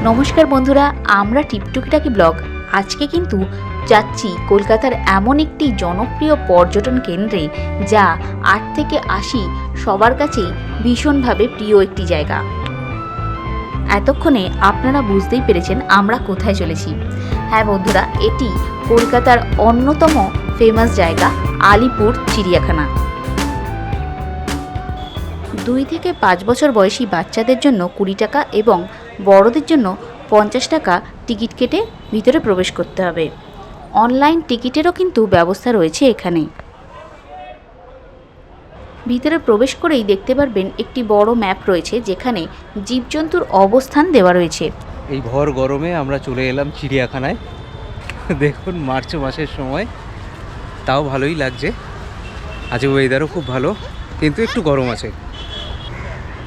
নমস্কার বন্ধুরা, আমরা টিপটুকিটাকি ব্লগ আজকে কিন্তু যাচ্ছি কলকাতার এমন একটি জনপ্রিয় পর্যটন কেন্দ্রে, যা 8 থেকে 80 সবার কাছেই ভীষণভাবে প্রিয় একটি জায়গা। এতক্ষণে আপনারা বুঝতেই পেরেছেন আমরা কোথায় চলেছি। হ্যাঁ বন্ধুরা, এটি কলকাতার অন্যতম ফেমাস জায়গা আলিপুর চিড়িয়াখানা। 2 থেকে 5 বছর বয়সী বাচ্চাদের জন্য 20 টাকা এবং বড়দের জন্য 50 টাকা টিকিট কেটে ভিতরে প্রবেশ করতে হবে। অনলাইন টিকিটেরও কিন্তু ব্যবস্থা রয়েছে এখানে। ভিতরে প্রবেশ করেই দেখতে পারবেন একটি বড় ম্যাপ রয়েছে, যেখানে জীবজন্তুর অবস্থান দেওয়া রয়েছে। এই ভর গরমে আমরা চলে এলাম চিড়িয়াখানায়। দেখুন, মার্চ মাসের সময়, তাও ভালোই লাগছে। আজ ওয়েদারও খুব ভালো, কিন্তু একটু গরম আছে।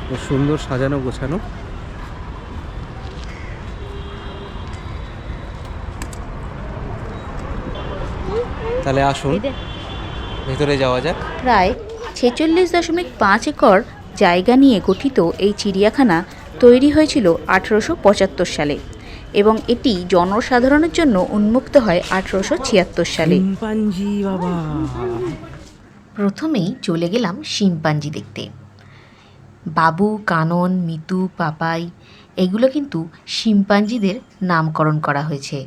খুব সুন্দর সাজানো গোছানো। তাহলে আসুন ভেতরে যাওয়া যাক। প্রায় 46.5 একর জায়গা নিয়ে গঠিত এই চিড়িয়াখানা তৈরি হয়েছিল 1875 সালে এবং এটি জনসাধারণের জন্য উন্মুক্ত হয় 1876 সালে। প্রথমেই চলে গেলাম শিম্পাঞ্জি দেখতে। বাবু, কানন, মিতু, পাপাই এগুলো কিন্তু শিম্পাঞ্জিদের নামকরণ করা হয়েছে।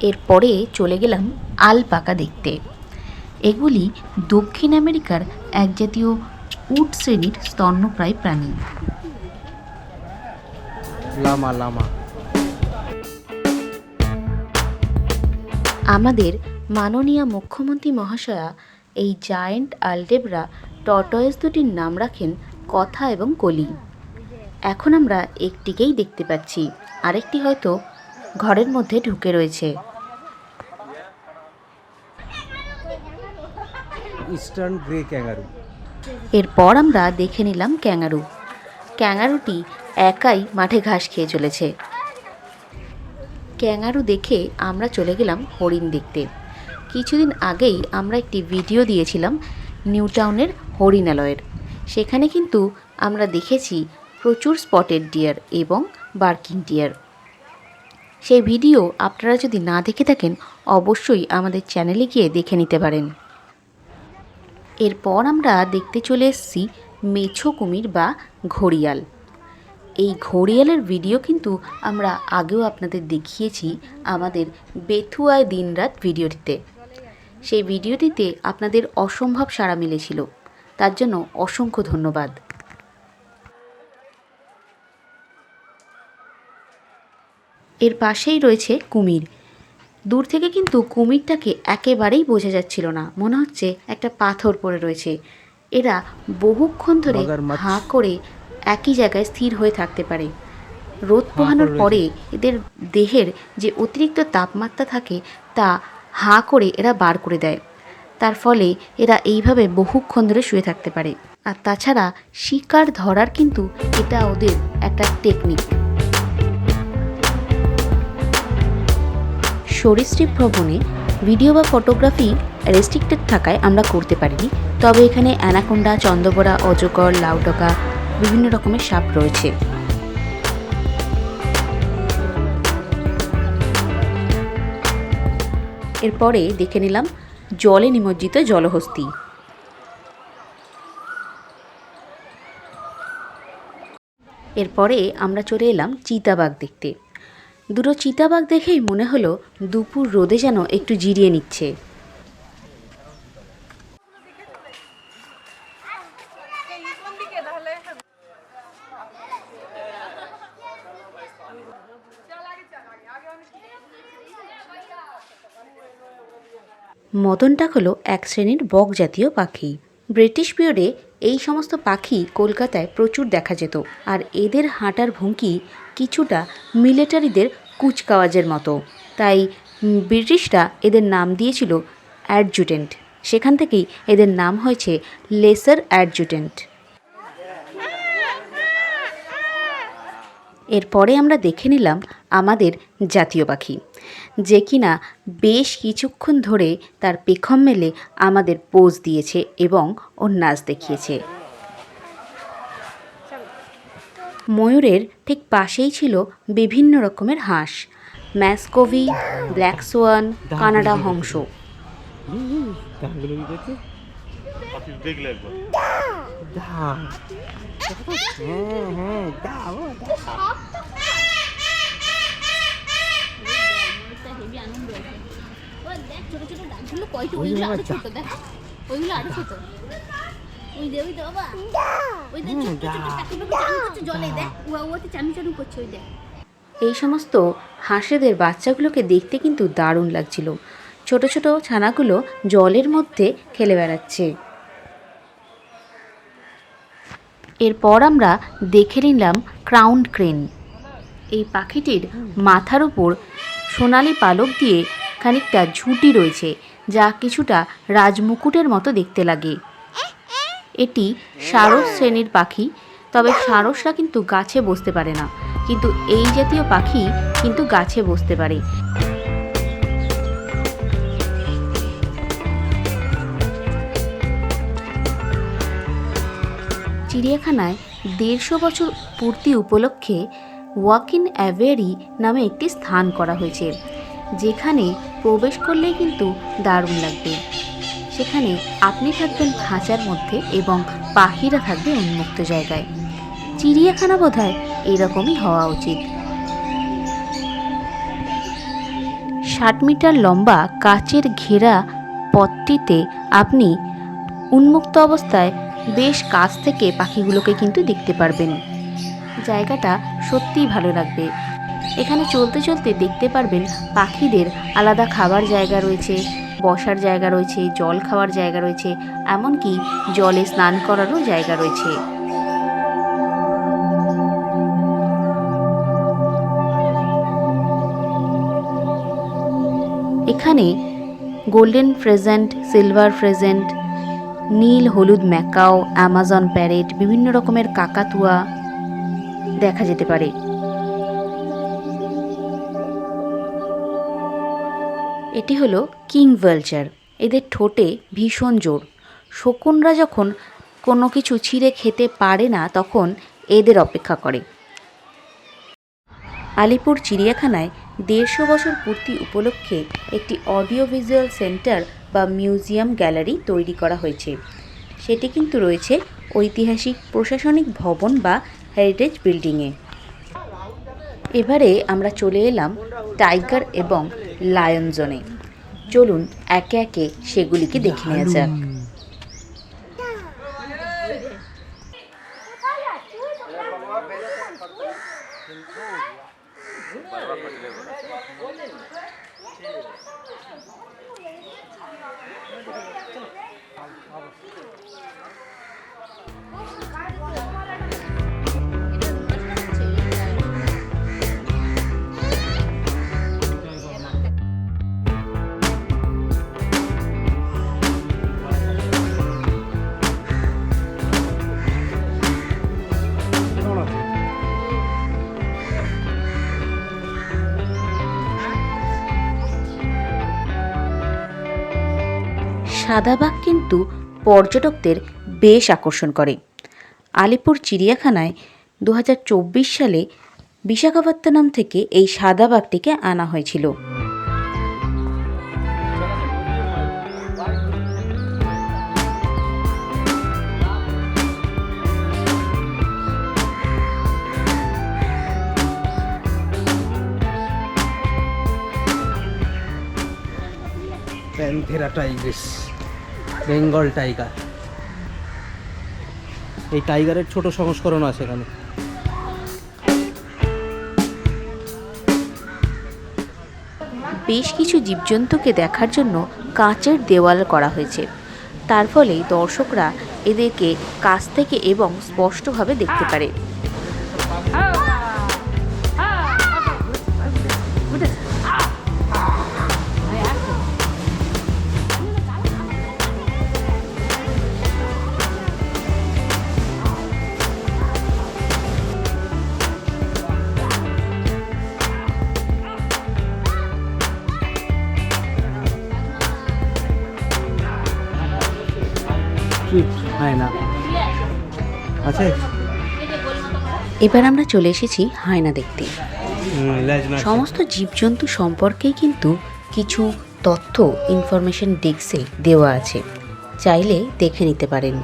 এরপরে চলে গেলাম আলপাকা দেখতে। এগুলি দক্ষিণ আমেরিকার এক জাতীয় উট শ্রেণীর স্তন্যপ্রায় প্রাণী। লামা লামা। আমাদের মাননীয় মুখ্যমন্ত্রী মহাশয়া এই জায়েন্ট আলজেব্রা টর্টয়েস দুটির নাম রাখেন কথা এবং কলি। এখন আমরা একটিকেই দেখতে পাচ্ছি, আরেকটি হয়তো ঘরের মধ্যে ঢুকে রয়েছে। Eastern grey kangaroo. এরপর আমরা দেখে নিলাম ক্যাঙ্গারু। ক্যাঙ্গারুটি একাই মাঠে ঘাস খেয়ে চলেছে। ক্যাঙ্গারু দেখে আমরা চলে গেলাম হরিণ দেখতে। কিছুদিন আগেই আমরা একটি ভিডিও দিয়েছিলাম নিউ টাউনের হরিণালয়ের। সেখানে কিন্তু আমরা দেখেছি প্রচুর স্পটেড ডিয়ার এবং বার্কিং ডিয়ার। সেই ভিডিও আপনারা যদি না দেখে থাকেন, অবশ্যই আমাদের চ্যানেলে গিয়ে দেখে নিতে পারেন। এরপর আমরা দেখতে চলে এসেছি মেছো কুমির বা ঘড়িয়াল। এই ঘড়িয়ালের ভিডিও কিন্তু আমরা আগেও আপনাদের দেখিয়েছি আমাদের বেথুয়ায় দিনরাত ভিডিওটিতে। সেই ভিডিওটিতে আপনাদের অসম্ভব সাড়া মিলেছিল, তার জন্য অসংখ্য ধন্যবাদ। এর পাশেই রয়েছে কুমির। দূর থেকে কিন্তু কুমিরটাকে একেবারেই বোঝা যাচ্ছিল না, মনে হচ্ছে একটা পাথর পড়ে রয়েছে। এরা বহুক্ষণ ধরে হাঁ করে একই জায়গায় স্থির হয়ে থাকতে পারে। রোদ পোহানোর পরে এদের দেহের যে অতিরিক্ত তাপমাত্রা থাকে তা হাঁ করে এরা বার করে দেয়। তার ফলে এরা এইভাবে বহুক্ষণ ধরে শুয়ে থাকতে পারে। আর তাছাড়া শিকার ধরার কিন্তু এটা ওদের একটা টেকনিক। সরীসৃপ ভ্রমণে ভিডিও বা ফটোগ্রাফি রেস্ট্রিক্টেড থাকায় আমরা করতে পারিনি, তবে এখানে অ্যানাকোন্ডা, চন্দ্রবোরা, অজগর, লাউডকা বিভিন্ন রকমের সাপ রয়েছে। এরপরে দেখে নিলাম জলে নিমজ্জিত জলহস্তী। এরপরে আমরা চলে এলাম চিতাবাঘ দেখতে। দুটো চিতাবাঘ দেখেই মনে হলো দুপুর রোদে যেন একটু জিরিয়ে নিচ্ছে। মদনটাক হলো এক শ্রেণীর বক জাতীয় পাখি। ব্রিটিশ পিরিয়ডে এই সমস্ত পাখি কলকাতায় প্রচুর দেখা যেত, আর এদের হাঁটার ভঙ্গি কিছুটা মিলিটারিদের কুচকাওয়াজের মতো। তাই ব্রিটিশরা এদের নাম দিয়েছিল অ্যাডজুটেন্ট। সেখান থেকেই এদের নাম হয়েছে লেসার অ্যাডজুটেন্ট। এরপরে আমরা দেখে নিলাম আমাদের জাতীয় পাখি, যে কিনা বেশ কিছুক্ষণ ধরে তার পেখম মেলে আমাদের পোজ দিয়েছে এবং ওর নাচ দেখিয়েছে। ময়ূরের ঠিক পাশেই ছিল বিভিন্ন রকমের হাঁস, ম্যাসকোভি, ব্ল্যাক সোয়ান, কানাডা হংস। এই সমস্ত হাঁসেদের বাচ্চাগুলোকে দেখতে কিন্তু দারুণ লাগছিল। ছোট ছোট ছানাগুলো জলের মধ্যে খেলে বেড়াচ্ছে। এরপর আমরা দেখে নিলাম ক্রাউন ক্রেন। এই পাখিটির মাথার উপর সোনালি পালক দিয়ে খানিকটা ঝুঁটি রয়েছে, যা কিছুটা রাজমুকুটের মতো দেখতে লাগে। এটি সারস শ্রেণীর পাখি, তবে সারসরা কিন্তু গাছে বসতে পারে না, কিন্তু এই জাতীয় পাখি কিন্তু গাছে বসতে পারে। চিড়িয়াখানায় 150 বছর পূর্তি উপলক্ষে ওয়াক ইন অ্যাভেরি নামে একটি স্থান করা হয়েছে, যেখানে প্রবেশ করলেই কিন্তু দারুণ লাগবে। সেখানে আপনি থাকবেন খাঁচার মধ্যে এবং পাখিরা থাকবে উন্মুক্ত জায়গায়। চিড়িয়াখানা বোধহয় এরকমই হওয়া উচিত। 60 মিটার লম্বা কাচের ঘেরা পথটিতে আপনি উন্মুক্ত অবস্থায় বেশ কাছ থেকে পাখিগুলোকে কিন্তু দেখতে পারবেন। জায়গাটা সত্যিই ভালো লাগবে। এখানে চলতে চলতে দেখতে পারবেন পাখিদের আলাদা খাবার জায়গা রয়েছে, বসার জায়গা রয়েছে, জল খাওয়ার জায়গা রয়েছে, এমনকি জলে স্নান করারও জায়গা রয়েছে। এখানে গোল্ডেন ফ্রেজেন্ট, সিলভার ফ্রেজেন্ট, নীল হলুদ ম্যাকাও, অ্যামাজন প্যারেট, বিভিন্ন রকমের কাকাতুয়া দেখা যেতে পারে। এটি হলো কিং ভালচার। এদের ঠোঁটে ভীষণ জোর। শকুনরা যখন কোনো কিছু ছিঁড়ে খেতে পারে না, তখন এদের অপেক্ষা করে। আলিপুর চিড়িয়াখানায় 150 বছর পূর্তি উপলক্ষে একটি অডিও ভিজুয়াল সেন্টার বা মিউজিয়াম গ্যালারি তৈরি করা হয়েছে। সেটি কিন্তু রয়েছে ঐতিহাসিক প্রশাসনিক ভবন বা হেরিটেজ বিল্ডিংয়ে। এবারে আমরা চলে এলাম টাইগার এবং লায়ন জোনে। চলুন একে একে সেগুলিকে দেখে নেওয়া যাক। সাদা বাঘ কিন্তু পর্যটকদের বেশ আকর্ষণ করে। আলিপুর চিড়িয়াখানায় 2024 সালে বিশাখাপত্তনম থেকে এই সাদা বাঘটিকে আনা হয়েছিল। Panthera Tigris, Bengal tiger. এই টাইগারের ছোট সংস্করণ আছে এখানে। বেশ কিছু জীবজন্তুকে দেখার জন্য কাঁচের দেওয়াল করা হয়েছে। তার ফলে দর্শকরা এদেরকে কাছ থেকে এবং স্পষ্টভাবে দেখতে পারে। হয় না আছে এবার আমরা চলে এসেছি হায়না দেখতে। সমস্ত জীবজন্তু সম্পর্কেই কিন্তু কিছু তথ্য ইনফরমেশন ডেস্কে দেওয়া আছে, চাইলে দেখে নিতে পারেন।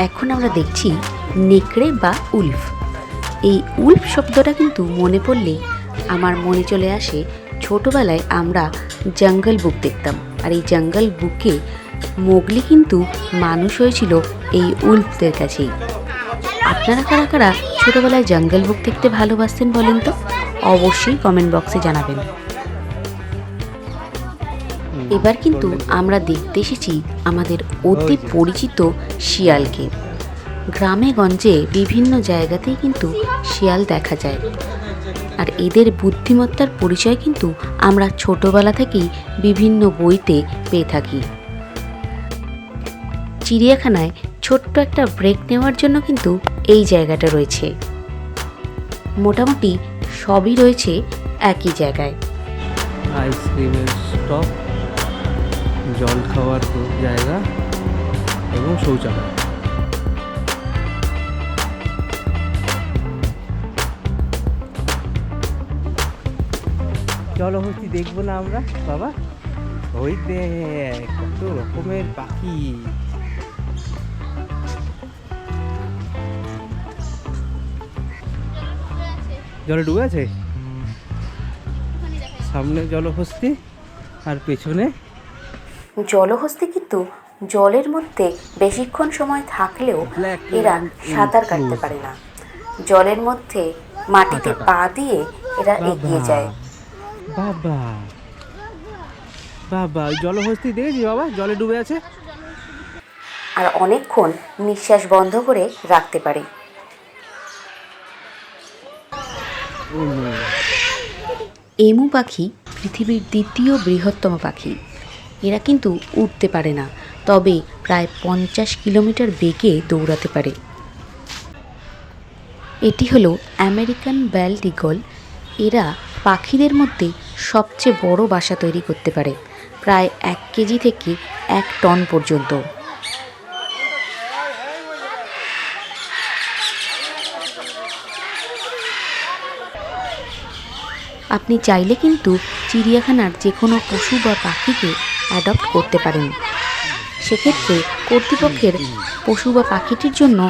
এখন আমরা দেখছি নেকড়ে বা উল্ফ। এই উল্ফ শব্দটা কিন্তু মনে পড়লে আমার মনে চলে আসে ছোটোবেলায় আমরা জঙ্গল বুক দেখতাম, আর এই জঙ্গল বুকে মোগলি কিন্তু মানুষ হয়েছিল এই উল্ফদের কাছেই। আপনারা কারা কারা ছোটোবেলায় জঙ্গল বুক দেখতে ভালোবাসতেন বলেন তো? অবশ্যই কমেন্ট বক্সে জানাবেন। এবার কিন্তু আমরা দেখতে এসেছি আমাদের অতি পরিচিত শিয়ালকে। গ্রামে গঞ্জে বিভিন্ন জায়গাতেই কিন্তু শিয়াল দেখা যায়, আর এদের বুদ্ধিমত্তার পরিচয় কিন্তু আমরা ছোটবেলা থেকেই বিভিন্ন বইতে পেয়ে থাকি। চিড়িয়াখানায় ছোট্ট একটা ব্রেক নেওয়ার জন্য কিন্তু এই জায়গাটা রয়েছে। মোটামুটি সবই রয়েছে একই জায়গায়। আইসক্রিমের স্টপ, জল খাওয়ার জায়গা এবং শৌচালয়। জলহস্তি দেখবো না আমরা বাবা? ওই দেখ কত রকমের পাখি। জলে ডুবে আছে, সামনে জলহস্তি আর পেছনে জলহস্তি কিন্তু জলের মধ্যে বেশিক্ষণ সময় থাকলেও এরা সাঁতার কাটতে পারে না। জলের মধ্যে মাটিতে পা দিয়ে এরা এগিয়ে যায়। বাবা বাবা, ওই জলহস্তি দেখেছি বাবা, জলে ডুবে আছে আর অনেকক্ষণ নিঃশ্বাস বন্ধ করে রাখতে পারে। এমু পাখি পৃথিবীর দ্বিতীয় বৃহত্তম পাখি। এরা কিন্তু উড়তে পারে না, তবে প্রায় 50 কিলোমিটার বেগে দৌড়াতে পারে। এটি হলো আমেরিকান বেল্ট ঈগল। এরা পাখিদের মধ্যে সবচেয়ে বড় বাসা তৈরি করতে পারে, প্রায় 1 কেজি থেকে 1 টন পর্যন্ত। আপনি চাইলে কিন্তু চিড়িয়াখানার যে কোনো পশু বা পাখিকে অ্যাডপ্ট করতে পারেন। সেক্ষেত্রে কর্তৃপক্ষের পশু বা পাখিটির জন্য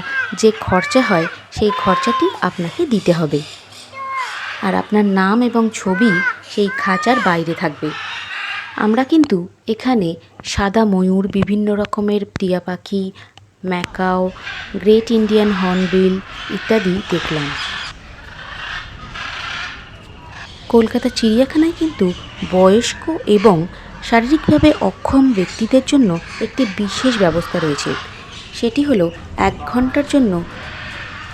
যে খরচা হয় সেই খরচাটি আপনাকে দিতে হবে, আর আপনার নাম এবং ছবি সেই খাঁচার বাইরে থাকবে। আমরা কিন্তু এখানে সাদা ময়ূর, বিভিন্ন রকমের টিয়া পাখি, ম্যাকাও, গ্রেট ইন্ডিয়ান হর্নবিল ইত্যাদি দেখলাম। কলকাতা চিড়িয়াখানায় কিন্তু বয়স্ক এবং শারীরিকভাবে অক্ষম ব্যক্তিদের জন্য একটি বিশেষ ব্যবস্থা রয়েছে। সেটি হলো 1 ঘন্টার জন্য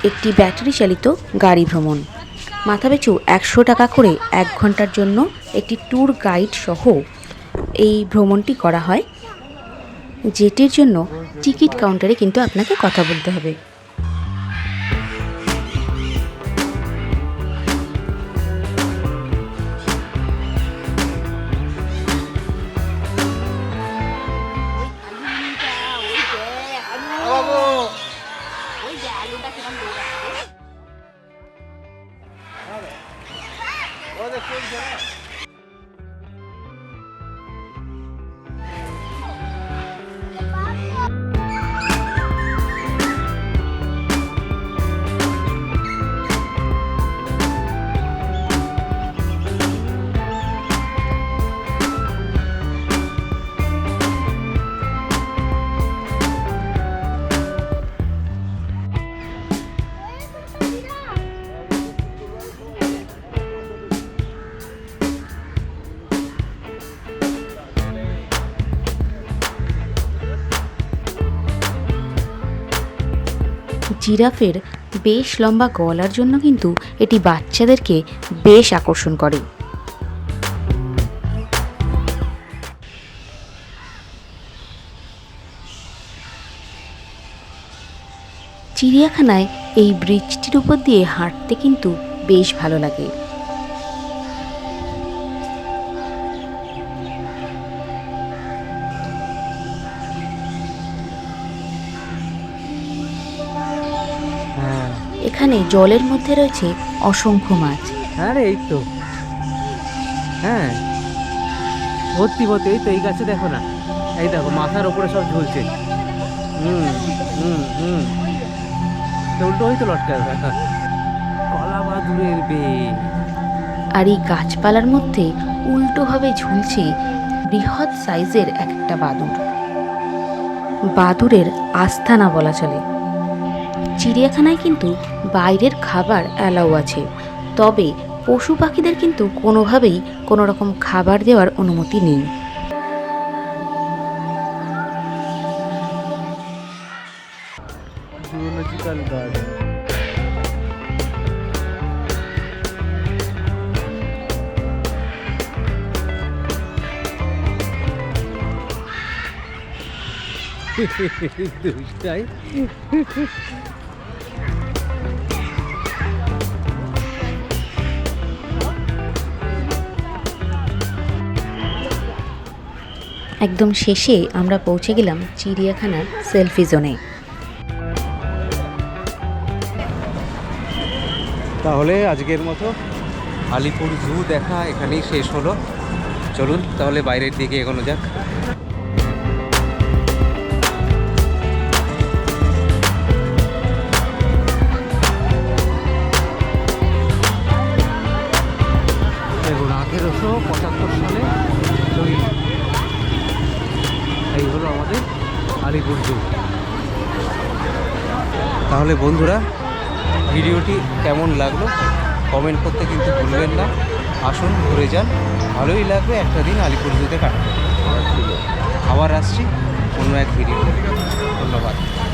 একটি ব্যাটারি চালিত গাড়ি ভ্রমণ। মাথাপিছু 100 টাকা করে 1 ঘন্টার জন্য একটি ট্যুর গাইড সহ এই ভ্রমণটি করা হয়, যেটির জন্য টিকিট কাউন্টারে কিন্তু আপনাকে কথা বলতে হবে। জিরাফের বেশ লম্বা গলার জন্য কিন্তু এটি বাচ্চাদেরকে বেশ আকর্ষণ করে। চিড়িয়াখানায় এই ব্রিজটির উপর দিয়ে হাঁটতে কিন্তু বেশ ভালো লাগে। হ্যাঁ, এখানে জলের মধ্যে রয়েছে অসংখ্য মাছ। আরে এই তো, হ্যাঁ ভর্তি ভর্তি। এই তো এই গাছে দেখো না, এই দেখো মাথার ওপরে সব ঝুলছে। হুম হুম হুম, তো উল্টো হয়তো লটকায়। কলা বাদুরের বে। আর এই গাছপালার মধ্যে উল্টোভাবে ঝুলছে বৃহৎ সাইজের একটা বাদুড়। বাদুড়ের আস্তানা বলা চলে। চিড়িয়াখানায় কিন্তু বাইরের খাবার অ্যালাউ আছে, তবে পশু পাখিদের কিন্তু কোনোভাবেই কোনো রকম খাবার দেওয়ার অনুমতি নেই। Zoological garden. দুষ্টাই। একদম শেষে আমরা পৌঁছে গেলাম চিড়িয়াখানার সেলফি জোনে। তাহলে আজকের মতো আলিপুর জু দেখা এখানেই শেষ হলো। চলুন তাহলে বাইরের দিকে এগোনো যাক। দেখুন 1875 সালে তৈরি। এই হলো আমাদের আলিপুর জু। তাহলে বন্ধুরা, ভিডিওটি কেমন লাগলো কমেন্ট করতে কিন্তু ভুলবেন না। আসুন ঘুরে যান, ভালোই লাগবে একটা দিন আলিপুর জুতে কাটাতে। আবার আসছি অন্য এক ভিডিও। ধন্যবাদ।